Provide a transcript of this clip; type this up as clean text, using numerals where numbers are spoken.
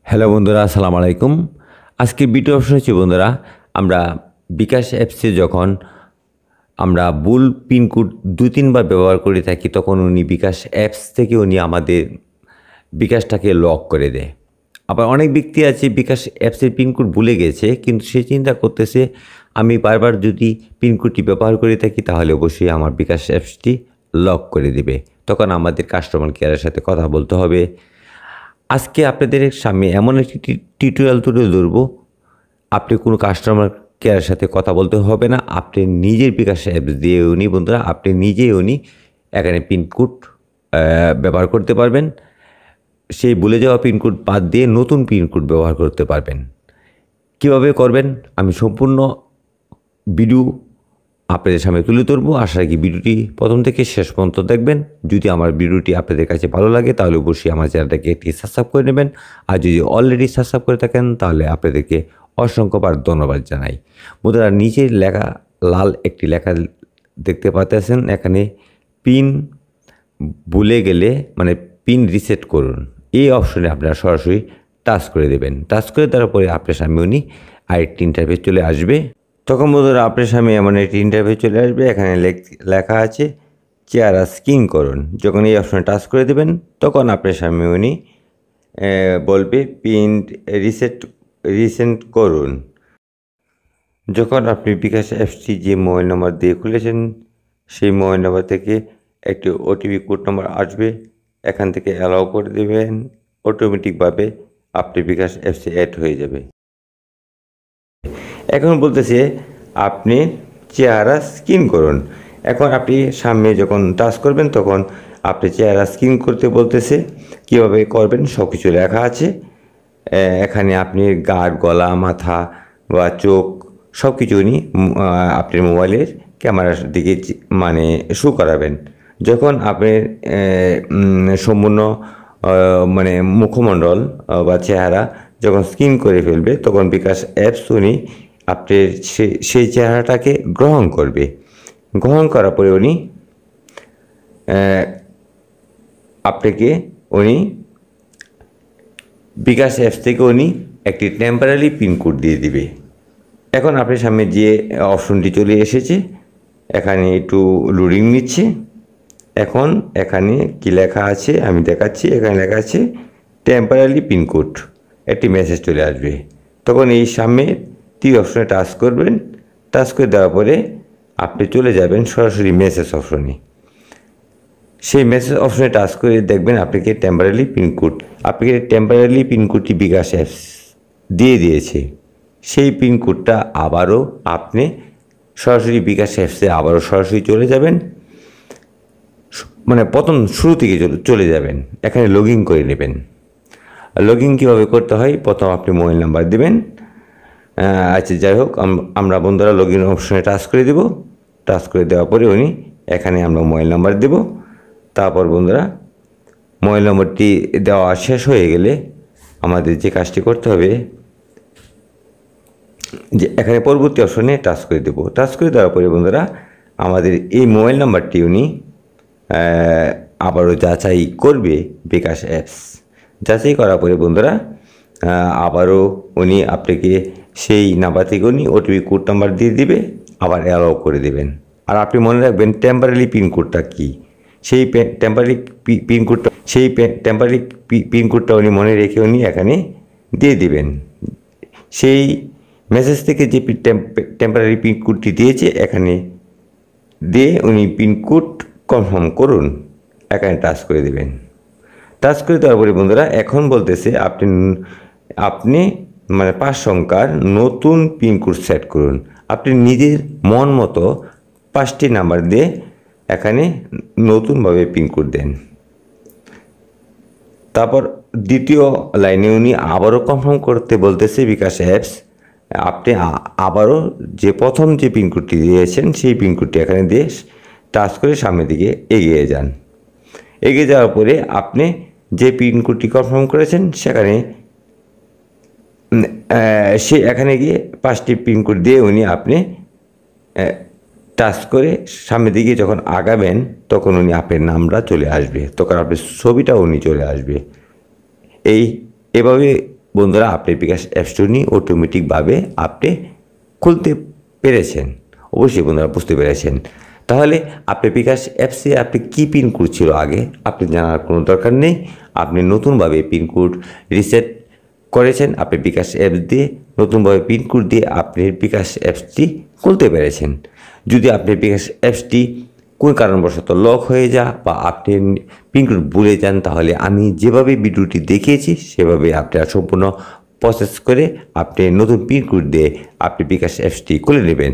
Hello বন্ধুরা, আসসালামু আলাইকুম। আজকের ভিডিও অপশন হচ্ছে বন্ধুরা, আমরা বিকাশ অ্যাপসে যখন আমরা ভুল পিনকোড ২-৩ বার ব্যবহার করে থাকি, তখন উনি বিকাশ অ্যাপস থেকে আমাদের বিকাশটাকে লক করে দেয়। আবার অনেক ব্যক্তি আছে বিকাশ অ্যাপসের পিনকোড ভুলে গেছে, কিন্তু সে চিন্তা করতেছে আমি বারবার যদি পিনকোডটি ব্যবহার করে থাকি তাহলে অবশ্যই আমার বিকাশ অ্যাপসটি লক করে দেবে। তখন আমাদের কাস্টমার কেয়ারের সাথে কথা বলতে হবে। আজকে আপনাদের সামনে এমন একটি টিউটোরিয়াল তুলে ধরব, আপনি কোনো কাস্টমার কেয়ারের সাথে কথা বলতে হবে না। আপনি নিজের বিকাশ অ্যাপস দিয়ে বন্ধুরা আপনি নিজেই এখানে পিনকোড ব্যবহার করতে পারবেন। সেই ভুলে যাওয়া পিনকোড বাদ দিয়ে নতুন পিনকোড ব্যবহার করতে পারবেন। কীভাবে করবেন আমি সম্পূর্ণ ভিডিও আপনাদের সামনে তুলে ধরবো। আশা রাখি ভিডিওটি প্রথম থেকে শেষ পর্যন্ত দেখবেন। যদি আমার ভিডিওটি আপনাদের কাছে ভালো লাগে তাহলে অবশ্যই আমার চ্যানেলটাকে একটি সাবস্ক্রাইব করে নেবেন। আর যদি অলরেডি সাবস্ক্রাইব করে থাকেন তাহলে আপনাদেরকে অসংখ্যবার ধন্যবাদ জানাই। বন্ধুরা, নিচের লেখা লাল একটি লেখা দেখতে পাচ্ছেন, এখানে পিন ভুলে গেলে মানে পিন রিসেট করুন, এই অপশনে আপনারা সরাসরি টাচ করে দেবেন। টাচ করে দেওয়ার পরে আপনার সামনে আরেকটি ইন্টারফেস চলে আসবে। তখন বন্ধুরা আপনার সামনে এমন একটি ইন্টারফেস চলে আসবে, এখানে লেখা আছে চেহারা স্ক্যান করুন। যখন এই অপশনে টাচ করে দেবেন তখন আপনার সামনে বলবে পিন রিসেট করুন। যখন আপনি বিকাশ অ্যাপসটি যে মোবাইল নাম্বার দিয়ে খুলেছেন সেই মোবাইল নাম্বার থেকে একটি ওটিপি কোড নাম্বার আসবে, এখান থেকে অ্যালাউ করে দেবেন। অটোমেটিকভাবে আপনি বিকাশ অ্যাপসে অ্যাড হয়ে যাবে। এখন বলতেছে আপনি চেহারা স্ক্যান করুন। এখন আপনি সামনে যখন টাচ করবেন তখন আপনি চেহারা স্ক্যান করতে বলতেছে। কীভাবে করবেন সব কিছু লেখা আছে এখানে। আপনি গাড়, গলা, মাথা বা চোখ সব কিছু আপনার মোবাইলের ক্যামেরার দিকে শো করাবেন। যখন আপনার সম্পূর্ণ মুখমণ্ডল বা চেহারা যখন স্ক্যান করে ফেলবে তখন বিকাশ অ্যাপস আপনার সেই চেহারাটাকে গ্রহণ করবে। গ্রহণ করার পরে আপনাকে বিকাশ অ্যাপস থেকে একটি টেম্পোরারি পিনকোড দিয়ে দিবে। এখন আপনার সামনে যে অপশনটি চলে এসেছে, এখানে একটু লোডিং নিচ্ছে। এখন এখানে কি লেখা আছে আমি দেখাচ্ছি। এখানে লেখা আছে টেম্পোরারি পিনকোড, একটি মেসেজ চলে আসবে। তখন এই সামনে অপশনে টাচ করবেন। টাচ করে দেওয়ার পরে আপনি চলে যাবেন সরাসরি মেসেজ অপশনে। সেই মেসেজ অপশনে টাচ করে দেখবেন আপনাকে টেম্পোরারি পিনকোডটি বিকাশ অ্যাপস দিয়ে দিয়েছে। সেই পিনকোডটা আবারও আপনি সরাসরি বিকাশ অ্যাপসে আবারও সরাসরি চলে যাবেন, প্রথম শুরু থেকে চলে যাবেন। এখানে লগ ইন করে নেবেন। লগ ইন কীভাবে করতে হয়, প্রথম আপনি মোবাইল নাম্বার দেবেন। আচ্ছা, যাই হোক, আমরা বন্ধুরা লগ ইন অপশনে টাচ করে দেব। টাচ করে দেওয়ার পরে এখানে আমরা মোবাইল নাম্বার দেব। তারপর বন্ধুরা মোবাইল নম্বরটি দেওয়া শেষ হয়ে গেলে আমাদের যে কাজটি করতে হবে যে এখানে পরবর্তী অপশনে টাচ করে দেব। টাচ করে দেওয়ার পরে বন্ধুরা আমাদের এই মোবাইল নাম্বারটি আবারও যাচাই করবে বিকাশ অ্যাপস। যাচাই করার পরে বন্ধুরা আবারও আপনাকে সেই নাম্বার থেকে ওটিপি কোড নাম্বার দিয়ে দিবে, আবার অ্যালাউ করে দেবেন। আর আপনি মনে রাখবেন টেম্পোরারি পিনকোডটা কী, সেই টেম্পোরারি পিনকোডটা মনে রেখে এখানে দিয়ে দিবেন। সেই মেসেজ থেকে যে টেম্পোরারি পিনকোডটি দিয়েছে এখানে দিয়ে পিনকোড কনফার্ম করুন, এখানে টাচ করে দেবেন। টাচ করে দেওয়ার পরে বন্ধুরা এখন বলতেছে আপনি 5 সংখ্যার নতুন পিনকোড সেট করুন। আপনি নিজের মন মতো 5টি নাম্বার দিয়ে এখানে নতুনভাবে পিনকোড দেন। তারপর দ্বিতীয় লাইনে আবারও কনফার্ম করতে বলতেছে বিকাশ অ্যাপস। আপনি আবারও প্রথম যে পিনকোডটি দিয়েছেন সেই পিনকোডটি এখানে দিয়ে টাচ করে সামনের দিকে এগিয়ে যান। এগিয়ে যাওয়ার পরে আপনি যে পিনকোডটি কনফার্ম করেছেন এখানে গিয়ে 5টি পিনকোড দিয়ে আপনি টাচ করে সামনের দিকে যখন আগাবেন তখন আপনার নামটা চলে আসবে, তখন আপনার ছবিটাও চলে আসবে। এভাবে বন্ধুরা আপনি বিকাশ অ্যাপসটি অটোমেটিকভাবে আপনি খুলতে পেরেছেন। অবশ্যই বন্ধুরা বুঝতে পেরেছেন। তাহলে আপনি বিকাশ অ্যাপসে আপনি কী পিন কোড ছিল আগে আপনি জানার কোনো দরকার নেই। আপনি নতুনভাবে পিন কোড রিসেট করেছেন, আপনি বিকাশ অ্যাপস দিয়ে নতুনভাবে পিন কোড দিয়ে আপনি বিকাশ অ্যাপসটি খুলতে পেরেছেন। যদি আপনি বিকাশ অ্যাপসটি কোন কারণবশত লক হয়ে যা বা আপনি পিন কোড ভুলে যান, তাহলে আমি যেভাবে ভিডিওটি দেখিয়েছি সেভাবে আপনারা সম্পূর্ণ প্রসেস করে আপনি নতুন পিন কোড দিয়ে আপনি বিকাশ অ্যাপসটি খুলে নেবেন।